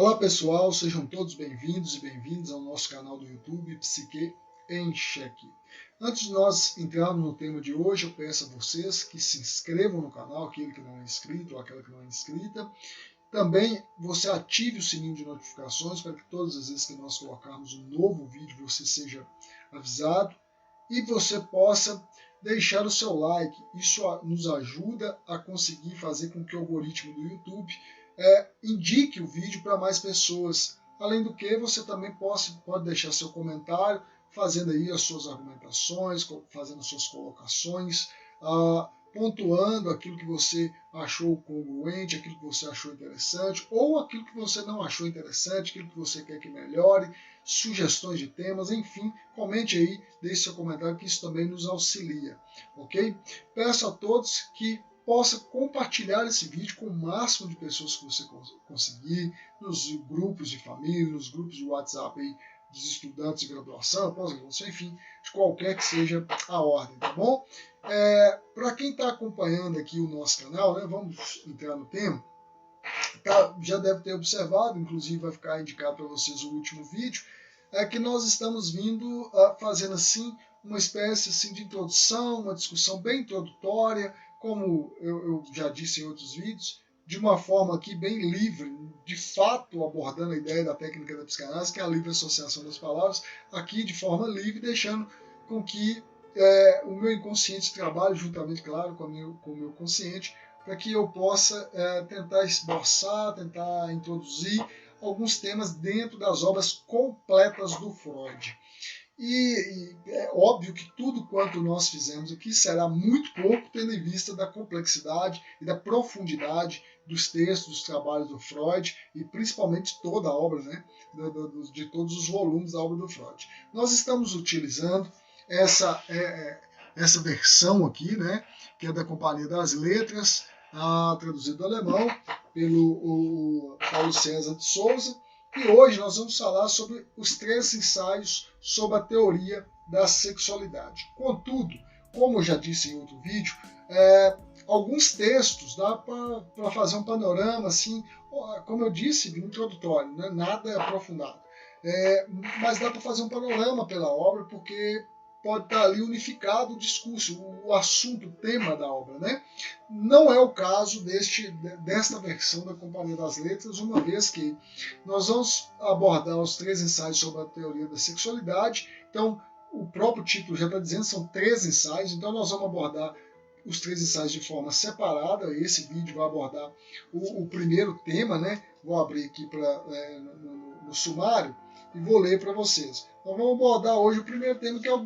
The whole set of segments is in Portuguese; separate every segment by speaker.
Speaker 1: Olá pessoal, sejam todos bem-vindos e bem-vindas ao nosso canal do YouTube Psique em Cheque. Antes de nós entrarmos no tema de hoje, eu peço a vocês que se inscrevam no canal, aquele que não é inscrito ou aquela que não é inscrita. Também você ative o sininho de notificações para que todas as vezes que nós colocarmos um novo vídeo você seja avisado e você possa deixar o seu like. Isso nos ajuda a conseguir fazer com que o algoritmo do YouTube indique o vídeo para mais pessoas. Além do que, você também pode deixar seu comentário, fazendo aí as suas argumentações, fazendo as suas colocações, pontuando aquilo que você achou congruente, aquilo que você achou interessante, ou aquilo que você não achou interessante, aquilo que você quer que melhore, sugestões de temas, enfim, comente aí, deixe seu comentário, que isso também nos auxilia, ok? Peço a todos que possa compartilhar esse vídeo com o máximo de pessoas que você conseguir, nos grupos de família, nos grupos de WhatsApp aí, dos estudantes de graduação, pós-graduação, enfim, de qualquer que seja a ordem, tá bom? Para quem está acompanhando aqui o nosso canal, né, vamos entrar no tema, já deve ter observado, inclusive vai ficar indicado para vocês o último vídeo, que nós estamos vindo fazendo assim uma espécie assim, de introdução, uma discussão bem introdutória, como eu já disse em outros vídeos, de uma forma aqui bem livre, de fato abordando a ideia da técnica da psicanálise, que é a livre associação das palavras, aqui de forma livre, deixando com que o meu inconsciente trabalhe juntamente, claro, com o meu consciente, para que eu possa tentar esboçar, tentar introduzir alguns temas dentro das obras completas do Freud. E é óbvio que tudo quanto nós fizemos aqui será muito pouco, tendo em vista da complexidade e da profundidade dos textos, dos trabalhos do Freud e principalmente toda a obra, né, de todos os volumes da obra do Freud. Nós estamos utilizando essa versão aqui, né, que é da Companhia das Letras, traduzido do alemão pelo Paulo César de Souza. E hoje nós vamos falar sobre os 3 ensaios sobre a teoria da sexualidade. Contudo, como eu já disse em outro vídeo, alguns textos dá para fazer um panorama, assim, como eu disse, introdutório, né? Nada aprofundado. Mas dá para fazer um panorama pela obra, porque pode estar ali unificado o discurso, o assunto, o tema da obra, né? Não é o caso desta versão da Companhia das Letras, uma vez que nós vamos abordar os 3 ensaios sobre a teoria da sexualidade. Então, o próprio título já está dizendo, são 3 ensaios, então nós vamos abordar os 3 ensaios de forma separada. Esse vídeo vai abordar o primeiro tema, né? Vou abrir aqui no sumário e vou ler para vocês. Nós vamos abordar hoje o primeiro tema, que é o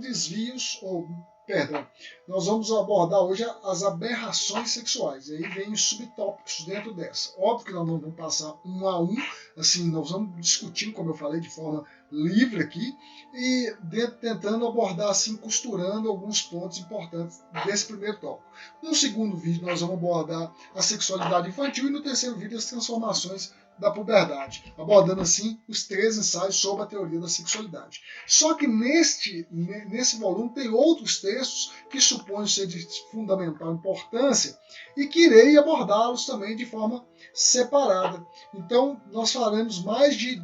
Speaker 1: nós vamos abordar hoje as aberrações sexuais. E aí vem os subtópicos dentro dessa. Óbvio que nós não vamos passar um a um, assim, nós vamos discutir, como eu falei, de forma livre aqui, e tentando abordar, assim, costurando alguns pontos importantes desse primeiro tópico. No segundo vídeo nós vamos abordar a sexualidade infantil e no terceiro vídeo as transformações da puberdade, abordando assim os 3 ensaios sobre a teoria da sexualidade. Só que nesse volume tem outros textos que suponho ser de fundamental importância e que irei abordá-los também de forma separada. Então nós faremos mais de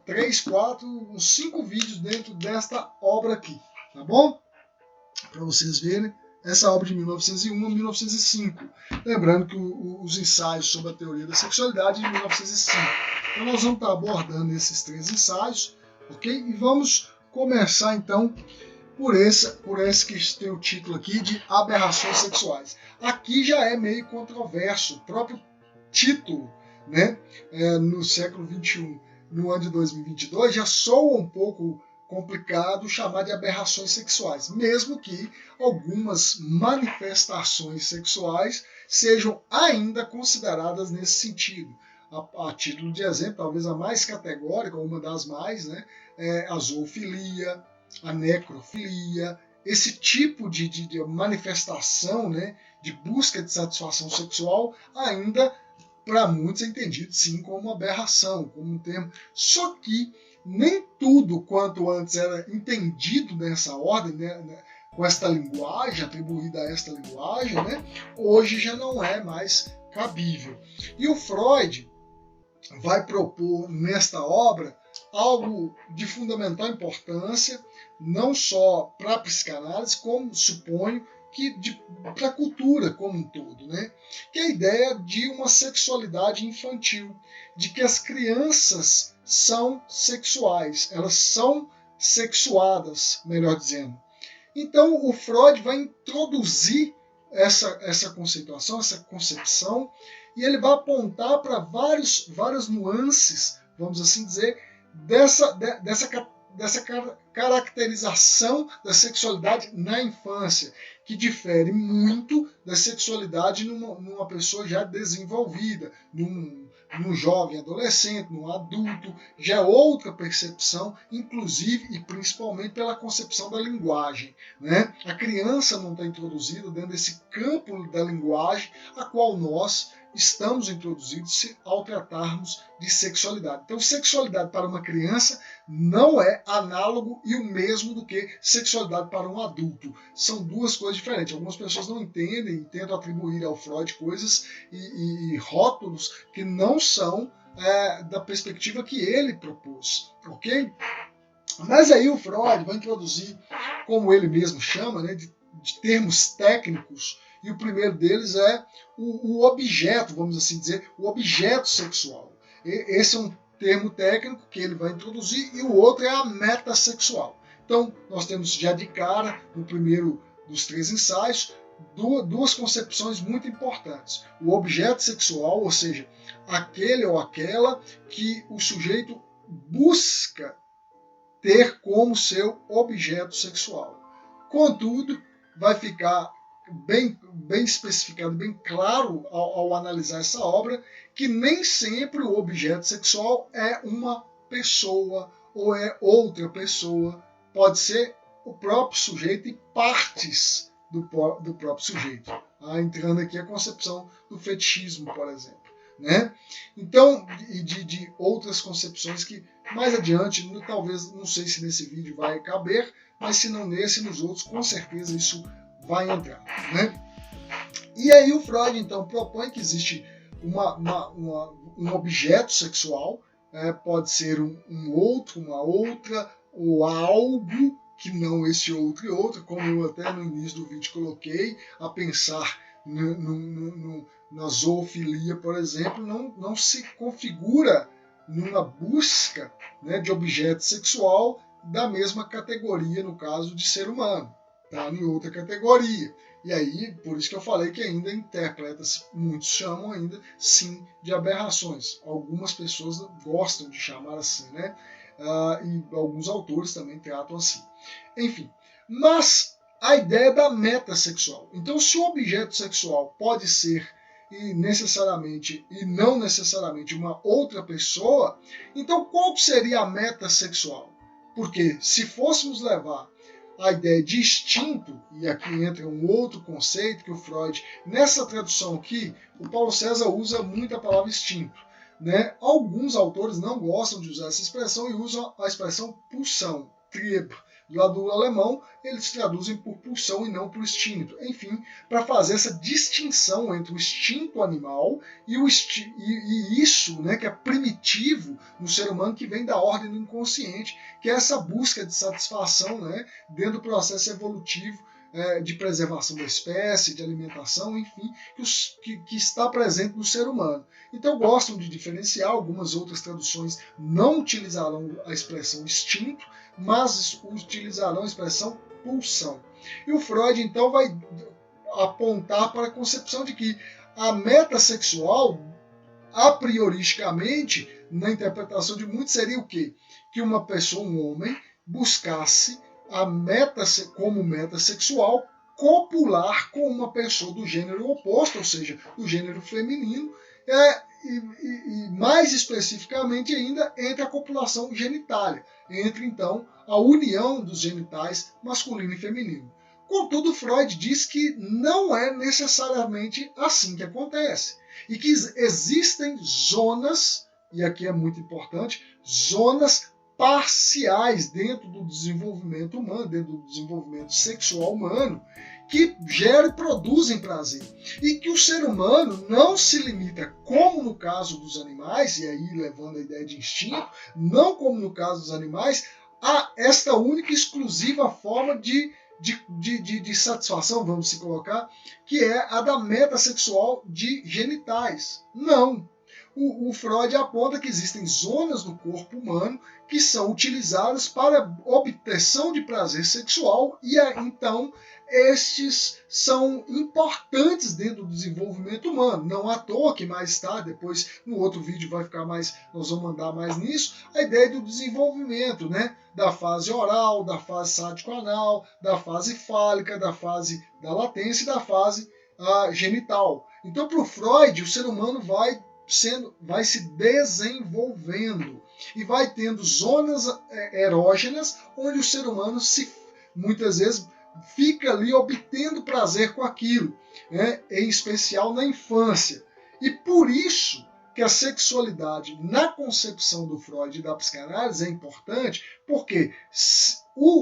Speaker 1: 3, 4, uns 5 vídeos dentro desta obra aqui, tá bom? Para vocês verem. Essa obra de 1901 a 1905. Lembrando que os ensaios sobre a teoria da sexualidade de 1905. Então nós vamos estar abordando esses 3 ensaios, ok? E vamos começar então por esse que tem o título aqui de Aberrações Sexuais. Aqui já é meio controverso, o próprio título, né? No século XXI, no ano de 2022, já soa um pouco complicado chamar de aberrações sexuais, mesmo que algumas manifestações sexuais sejam ainda consideradas nesse sentido. A título de exemplo, talvez a mais categórica, uma das mais, né, é a zoofilia, a necrofilia, esse tipo de manifestação, né, de busca de satisfação sexual ainda para muitos é entendido sim como uma aberração, como um termo, só que nem tudo quanto antes era entendido nessa ordem, né, com esta linguagem, atribuída a esta linguagem, né, hoje já não é mais cabível. E o Freud, vai propor nesta obra algo de fundamental importância, não só para a psicanálise, como suponho que para a cultura como um todo, né? Que é a ideia de uma sexualidade infantil, de que as crianças são sexuais, elas são sexuadas, melhor dizendo. Então o Freud vai introduzir essa conceituação, essa concepção, e ele vai apontar para várias nuances, vamos assim dizer, dessa caracterização da sexualidade na infância, que difere muito da sexualidade numa pessoa já desenvolvida, num jovem adolescente, num adulto, já é outra percepção, inclusive e principalmente pela concepção da linguagem, né? A criança não está introduzida dentro desse campo da linguagem a qual nós estamos introduzidos ao tratarmos de sexualidade. Então, sexualidade para uma criança não é análogo e o mesmo do que sexualidade para um adulto. São duas coisas diferentes. Algumas pessoas não entendem e tentam atribuir ao Freud coisas e rótulos que não são da perspectiva que ele propôs, ok? Mas aí o Freud vai introduzir, como ele mesmo chama, né, de termos técnicos, e o primeiro deles é o objeto, vamos assim dizer, o objeto sexual. Esse é um termo técnico que ele vai introduzir, e o outro é a metasexual. Então, nós temos já de cara, no primeiro dos 3 ensaios, duas concepções muito importantes. O objeto sexual, ou seja, aquele ou aquela que o sujeito busca ter como seu objeto sexual. Contudo, vai ficar bem especificado, bem claro ao analisar essa obra, que nem sempre o objeto sexual é uma pessoa ou é outra pessoa. Pode ser o próprio sujeito e partes do próprio sujeito. Entrando aqui a concepção do fetichismo, por exemplo. Né? Então, e de outras concepções que mais adiante, talvez, não sei se nesse vídeo vai caber, mas se não nesse, nos outros, com certeza isso vai entrar. Né? E aí o Freud, então, propõe que existe um objeto sexual, pode ser um outro, uma outra, ou algo que não esse outro e outro, como eu até no início do vídeo coloquei, a pensar na zoofilia, por exemplo, não se configura numa busca, né, de objeto sexual da mesma categoria, no caso de ser humano, está em outra categoria. E aí, por isso que eu falei que ainda interpreta-se, muitos chamam ainda, sim, de aberrações. Algumas pessoas gostam de chamar assim, né? E alguns autores também tratam assim. Enfim, mas a ideia da metasexual. Então, se o objeto sexual pode ser e não necessariamente uma outra pessoa, então qual seria a metasexual? Porque se fôssemos levar a ideia de instinto, e aqui entra um outro conceito que o Freud, nessa tradução aqui, o Paulo César usa muito a palavra instinto. Né? Alguns autores não gostam de usar essa expressão e usam a expressão pulsão, Trieb. Do lado do alemão, eles traduzem por pulsão e não por instinto. Enfim, para fazer essa distinção entre o instinto animal e isso, né, que é primitivo no ser humano, que vem da ordem do inconsciente, que é essa busca de satisfação, né, dentro do processo evolutivo de preservação da espécie, de alimentação, enfim, que está presente no ser humano. Então gostam de diferenciar, algumas outras traduções não utilizarão a expressão instinto, mas utilizarão a expressão pulsão. E o Freud, então, vai apontar para a concepção de que a metasexual, a prioristicamente, na interpretação de muitos, seria o quê? Que uma pessoa, um homem, buscasse como metasexual copular com uma pessoa do gênero oposto, ou seja, do gênero feminino, e mais especificamente ainda entre a copulação genitália, entre então a união dos genitais masculino e feminino. Contudo, Freud diz que não é necessariamente assim que acontece, e que existem zonas, e aqui é muito importante, zonas parciais dentro do desenvolvimento humano, dentro do desenvolvimento sexual humano, que geram e produzem prazer. E que o ser humano não se limita, como no caso dos animais, e aí levando a ideia de instinto, não como no caso dos animais, a esta única e exclusiva forma de satisfação, vamos se colocar, que é a da meta sexual de genitais. Não. O Freud aponta que existem zonas no corpo humano que são utilizadas para obtenção de prazer sexual e então estes são importantes dentro do desenvolvimento humano. Não à toa que mais tarde, depois no outro vídeo vai ficar mais, nós vamos andar mais nisso, a ideia do desenvolvimento, né? Da fase oral, da fase sádico-anal, da fase fálica, da fase da latência e da fase genital. Então, para o Freud, o ser humano vai se desenvolvendo e vai tendo zonas erógenas onde o ser humano muitas vezes fica ali obtendo prazer com aquilo, né? Em especial na infância. E por isso que a sexualidade na concepção do Freud e da psicanálise é importante, porque,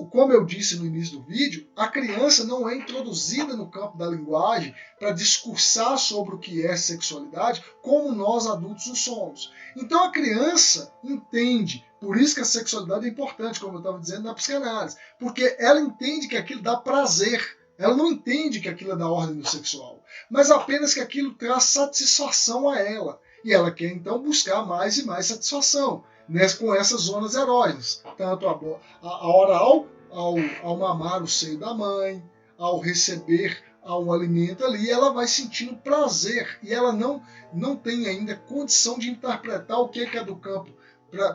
Speaker 1: como eu disse no início do vídeo, a criança não é introduzida no campo da linguagem para discursar sobre o que é sexualidade como nós adultos o somos. Então a criança entende, por isso que a sexualidade é importante, como eu estava dizendo na psicanálise, porque ela entende que aquilo dá prazer. Ela não entende que aquilo é da ordem do sexual, mas apenas que aquilo traz satisfação a ela. E ela quer então buscar mais e mais satisfação com essas zonas erógenas, tanto a oral, ao mamar o seio da mãe, ao receber um alimento ali, ela vai sentindo prazer e ela não tem ainda condição de interpretar o que é do campo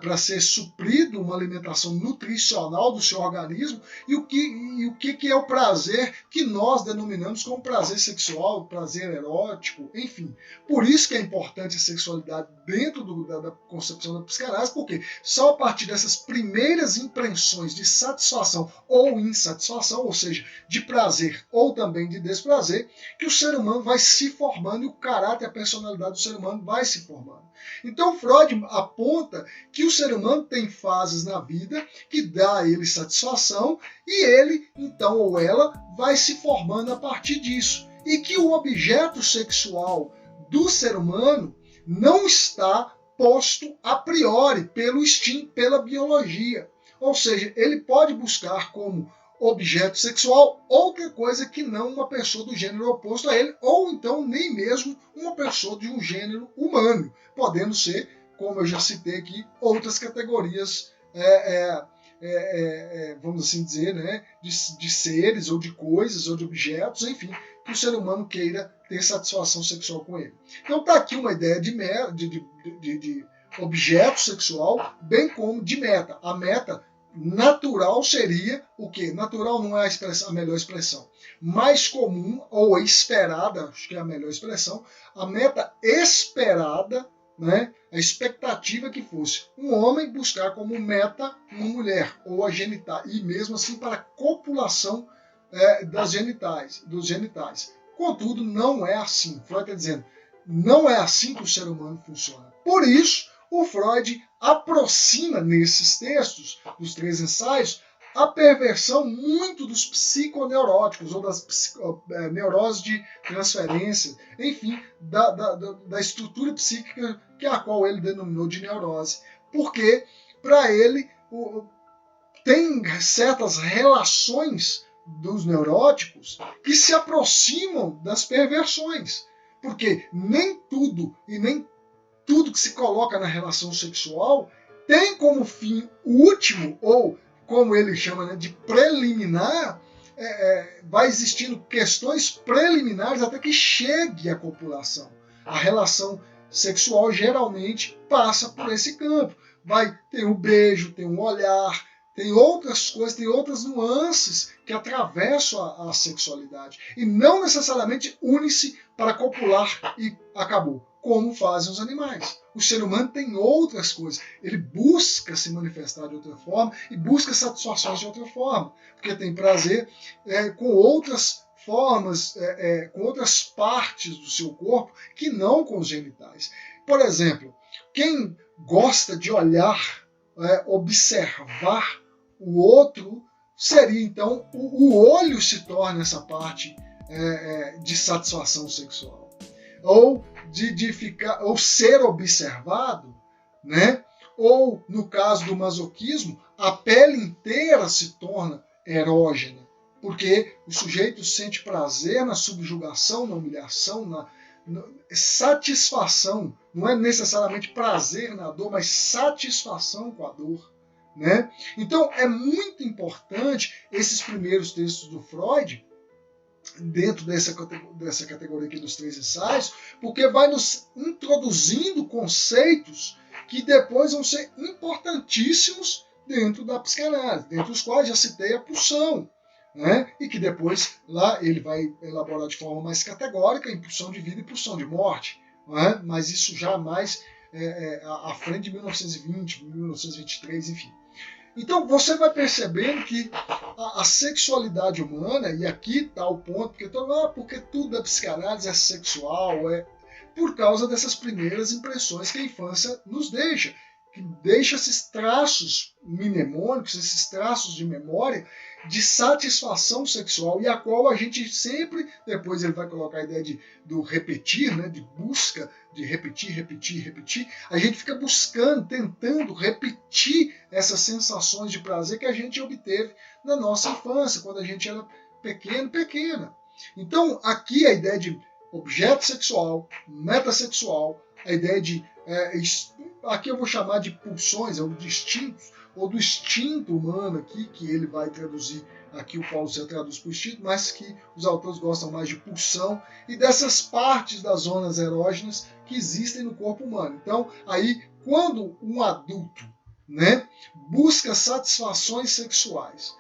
Speaker 1: para ser suprido uma alimentação nutricional do seu organismo e o que é o prazer que nós denominamos como prazer sexual, prazer erótico, enfim. Por isso que é importante a sexualidade dentro da concepção da psicanálise, porque só a partir dessas primeiras impressões de satisfação ou insatisfação, ou seja, de prazer ou também de desprazer, que o ser humano vai se formando e o caráter e a personalidade do ser humano vai se formando. Então Freud aponta que o ser humano tem fases na vida que dá a ele satisfação e ele, então, ou ela, vai se formando a partir disso. E que o objeto sexual do ser humano não está posto a priori pelo instinto, pela biologia. Ou seja, ele pode buscar como objeto sexual outra coisa que não uma pessoa do gênero oposto a ele, ou então nem mesmo uma pessoa de um gênero humano, podendo ser, como eu já citei aqui, outras categorias, vamos assim dizer, né, de seres, ou de coisas, ou de objetos, enfim, que o ser humano queira ter satisfação sexual com ele. Então está aqui uma ideia de objeto sexual, bem como de meta. A meta natural seria o quê? Natural não é a melhor expressão. Mais comum, ou esperada, acho que é a melhor expressão, a meta esperada, né? A expectativa que fosse um homem buscar como meta uma mulher, ou a genital, e mesmo assim para a copulação dos genitais. Contudo, não é assim. Freud está dizendo, não é assim que o ser humano funciona. Por isso, o Freud aproxima nesses textos, dos 3 ensaios, a perversão muito dos psiconeuróticos, ou das neuroses de transferência, enfim, da estrutura psíquica que a qual ele denominou de neurose. Porque, para ele, tem certas relações dos neuróticos que se aproximam das perversões. Porque nem tudo que se coloca na relação sexual tem como fim último, ou como ele chama, né, de preliminar, vai existindo questões preliminares até que chegue à copulação. A relação sexual geralmente passa por esse campo. Tem um beijo, tem um olhar, tem outras coisas, tem outras nuances que atravessam a sexualidade. E não necessariamente une-se para copular e acabou, como fazem os animais. O ser humano tem outras coisas. Ele busca se manifestar de outra forma e busca satisfações de outra forma. Porque tem prazer com outras formas, com outras partes do seu corpo que não com os genitais. Por exemplo, quem gosta de olhar, observar o outro seria então o olho se torna essa parte de satisfação sexual, ou de ficar, ou ser observado, né? Ou no caso do masoquismo, a pele inteira se torna erógena, porque o sujeito sente prazer na subjugação, na humilhação, na satisfação, não é necessariamente prazer na dor, mas satisfação com a dor, né? Então é muito importante esses primeiros textos do Freud, dentro dessa categoria aqui dos 3 ensaios, porque vai nos introduzindo conceitos que depois vão ser importantíssimos dentro da psicanálise, dentre os quais já citei a pulsão, né? E que depois lá ele vai elaborar de forma mais categórica em pulsão de vida e pulsão de morte, né? Mas isso já mais à frente de 1920, 1923, enfim. Então você vai percebendo que a sexualidade humana, e aqui está o ponto, porque tudo da psicanálise é sexual, por causa dessas primeiras impressões que a infância nos deixa, que deixa esses traços mnemônicos, esses traços de memória de satisfação sexual, e a qual a gente sempre, depois ele vai colocar a ideia do repetir, né, de busca, de repetir, repetir, repetir, a gente fica buscando, tentando repetir essas sensações de prazer que a gente obteve na nossa infância, quando a gente era pequeno, pequena. Então, aqui a ideia de objeto sexual, metasexual, a ideia de, aqui eu vou chamar de pulsões, ou de instintos, ou do instinto humano aqui, que ele vai traduzir, aqui o Paulo Coelho traduz por instinto, mas que os autores gostam mais de pulsão, e dessas partes das zonas erógenas que existem no corpo humano. Então, aí, quando um adulto, né, busca satisfações sexuais,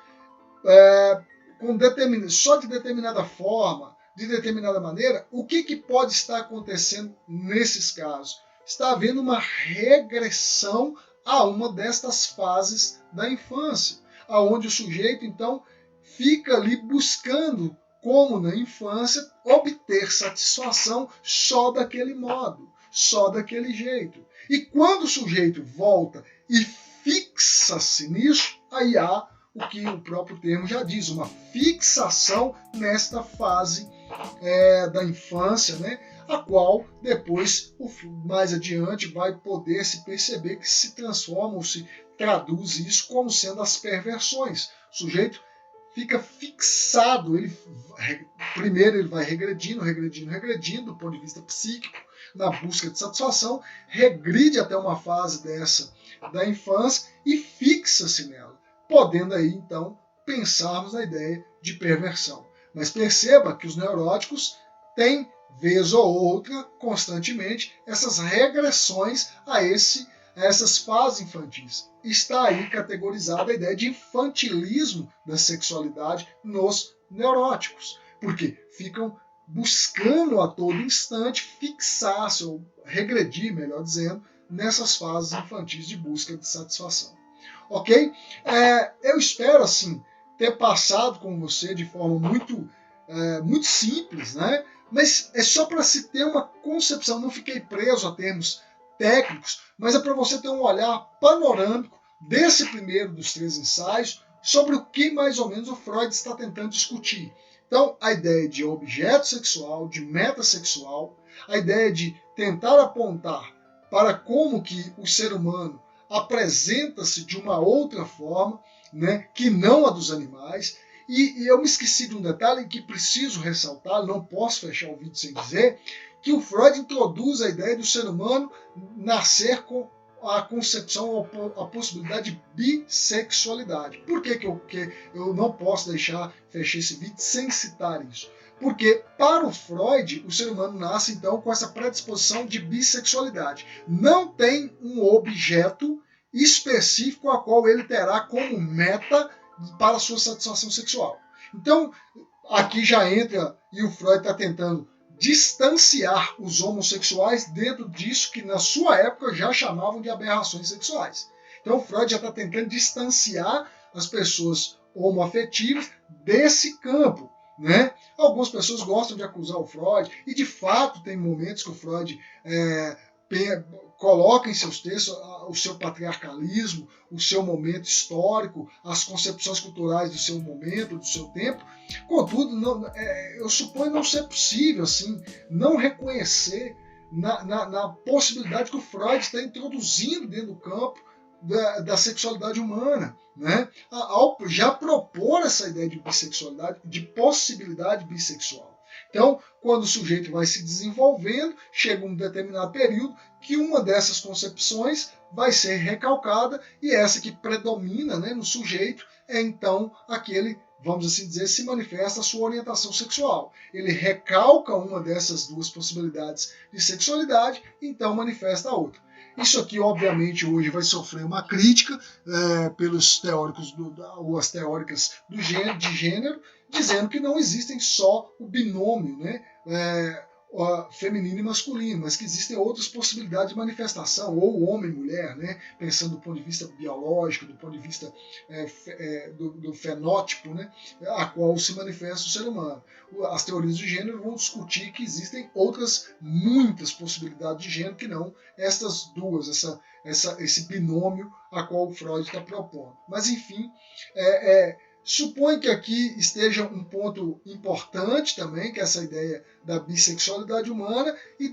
Speaker 1: só de determinada forma, de determinada maneira, o que pode estar acontecendo nesses casos? Está havendo uma regressão a uma destas fases da infância, aonde o sujeito, então, fica ali buscando, como na infância, obter satisfação só daquele modo, só daquele jeito. E quando o sujeito volta e fixa-se nisso, aí há o que o próprio termo já diz, uma fixação nesta fase da infância, né? A qual depois, mais adiante, vai poder se perceber que se transforma ou se traduz isso como sendo as perversões. O sujeito fica fixado, primeiro ele vai regredindo, regredindo, regredindo do ponto de vista psíquico, na busca de satisfação, regride até uma fase dessa da infância e fixa-se nela, podendo aí então pensarmos na ideia de perversão. Mas perceba que os neuróticos têm, vez ou outra, constantemente, essas regressões a essas fases infantis. Está aí categorizada a ideia de infantilismo da sexualidade nos neuróticos, porque ficam buscando a todo instante fixar-se, ou regredir, melhor dizendo, nessas fases infantis de busca de satisfação. Ok? Eu espero, assim, ter passado com você de forma muito simples, né? Mas é só para se ter uma concepção, não fiquei preso a termos técnicos, mas é para você ter um olhar panorâmico desse primeiro dos 3 ensaios sobre o que mais ou menos o Freud está tentando discutir. Então, a ideia de objeto sexual, de metasexual, a ideia de tentar apontar para como que o ser humano apresenta-se de uma outra forma, né, que não a dos animais. E eu me esqueci de um detalhe que preciso ressaltar, não posso fechar o vídeo sem dizer, que o Freud introduz a ideia do ser humano nascer com a concepção, a possibilidade de bissexualidade. Por que eu não posso fechar esse vídeo sem citar isso? Porque, para o Freud, o ser humano nasce, então, com essa predisposição de bissexualidade. Não tem um objeto específico a qual ele terá como meta para a sua satisfação sexual. Então, aqui já entra, e o Freud está tentando distanciar os homossexuais dentro disso que na sua época já chamavam de aberrações sexuais. Então, o Freud já está tentando distanciar as pessoas homoafetivas desse campo, né? Algumas pessoas gostam de acusar o Freud, e de fato tem momentos que o Freud coloca em seus textos o seu patriarcalismo, o seu momento histórico, as concepções culturais do seu momento, do seu tempo. Contudo, eu suponho não ser possível assim, não reconhecer na possibilidade que o Freud está introduzindo dentro do campo da sexualidade humana, né? Ao já propor essa ideia de bissexualidade, de possibilidade bissexual. Então, quando o sujeito vai se desenvolvendo, chega um determinado período que uma dessas concepções vai ser recalcada e essa que predomina, né, no sujeito é então aquele, vamos assim dizer, se manifesta a sua orientação sexual. Ele recalca uma dessas duas possibilidades de sexualidade, então manifesta a outra. Isso aqui, obviamente, hoje vai sofrer uma crítica pelos teóricos ou as teóricas de gênero, dizendo que não existem só o binômio, né, feminino e masculino, mas que existem outras possibilidades de manifestação, ou homem e mulher, né, pensando do ponto de vista biológico, do ponto de vista do fenótipo, né, a qual se manifesta o ser humano. As teorias de gênero vão discutir que existem muitas possibilidades de gênero que não estas duas, esse binômio a qual o Freud está propondo. Mas, enfim, supõe que aqui esteja um ponto importante também, que é essa ideia da bissexualidade humana e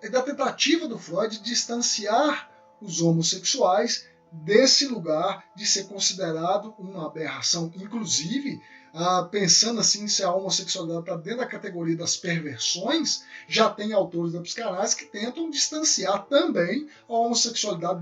Speaker 1: da tentativa do Freud de distanciar os homossexuais desse lugar de ser considerado uma aberração. Inclusive, pensando assim, se a homossexualidade está dentro da categoria das perversões, já tem autores da psicanálise que tentam distanciar também a homossexualidade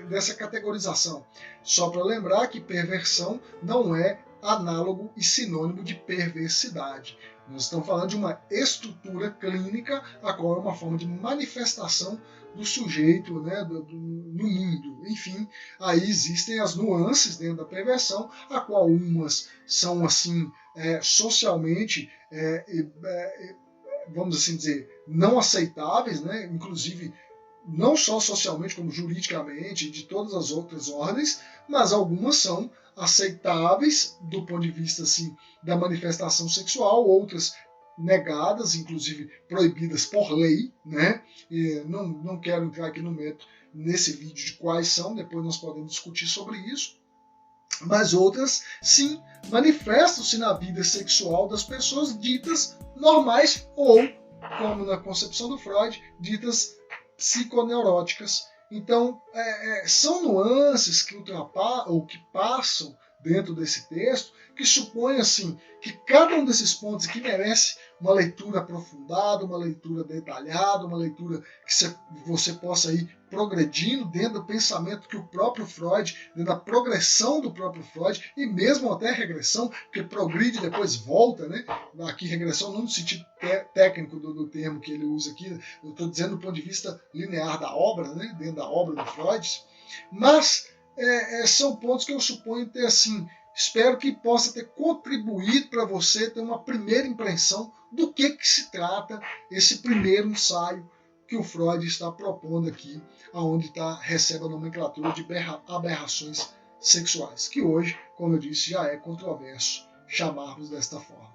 Speaker 1: dessa categorização. Só para lembrar que perversão não é análogo e sinônimo de perversidade. Nós estamos falando de uma estrutura clínica, a qual é uma forma de manifestação do sujeito, né, no mundo. Enfim, aí existem as nuances dentro da perversão, a qual umas são assim socialmente, vamos assim dizer, não aceitáveis, né, inclusive não só socialmente como juridicamente, de todas as outras ordens, mas algumas são aceitáveis do ponto de vista assim, da manifestação sexual, outras negadas, inclusive proibidas por lei, né? E não quero entrar aqui no mérito nesse vídeo de quais são, depois nós podemos discutir sobre isso, mas outras sim manifestam-se na vida sexual das pessoas ditas normais ou, como na concepção do Freud, ditas psiconeuróticas. Então, são nuances que que passam dentro desse texto, que supõe assim, que cada um desses pontos aqui merece uma leitura aprofundada, uma leitura detalhada, uma leitura que você possa ir progredindo dentro do pensamento que o próprio Freud, dentro da progressão do próprio Freud, e mesmo até regressão, porque progride e depois volta, né? Aqui regressão não no sentido técnico do termo que ele usa aqui, eu estou dizendo do ponto de vista linear da obra, né? Dentro da obra do Freud, mas são pontos que eu suponho ter assim, espero que possa ter contribuído para você ter uma primeira impressão do que se trata esse primeiro ensaio que o Freud está propondo aqui, onde recebe a nomenclatura de aberrações sexuais, que hoje, como eu disse, já é controverso chamarmos desta forma.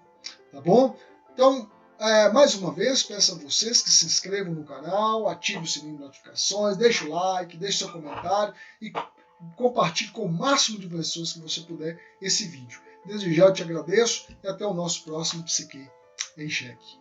Speaker 1: Tá bom? Então, mais uma vez, peço a vocês que se inscrevam no canal, ativem o sininho de notificações, deixe o like, deixe seu comentário e compartilhe com o máximo de pessoas que você puder esse vídeo. Desde já eu te agradeço e até o nosso próximo Psique em Xeque.